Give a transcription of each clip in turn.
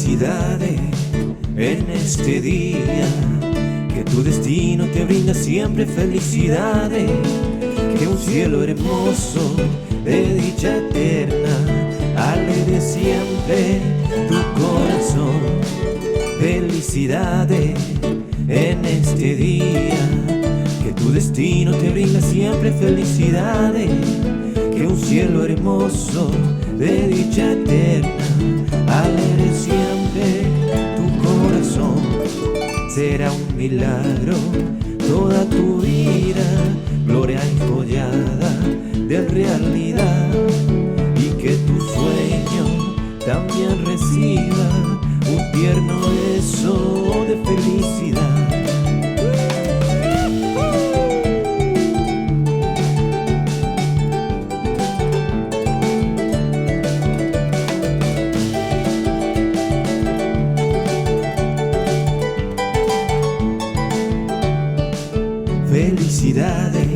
Felicidades en este día, que tu destino te brinda siempre felicidades, que un cielo hermoso de dicha eterna alegre siempre tu corazón. Felicidades en este día, que tu destino te brinda siempre felicidades, que un cielo hermoso de dicha eterna alegre siempre tu corazón. Será un milagro toda tu vida, gloria enjollada de realidad, y que tu sueño también reciba un tierno beso de felicidad. Felicidades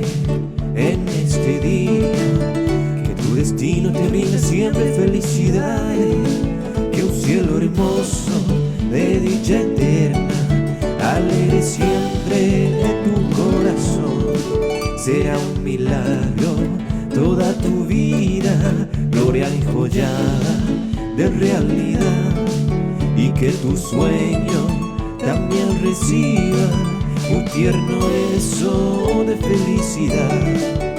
en este día, que tu destino te brinda siempre felicidades, que un cielo hermoso de dicha eterna alegre siempre tu corazón. Será un milagro toda tu vida, gloria enjollada de realidad, y que tu sueño también reciba un tierno beso de felicidad.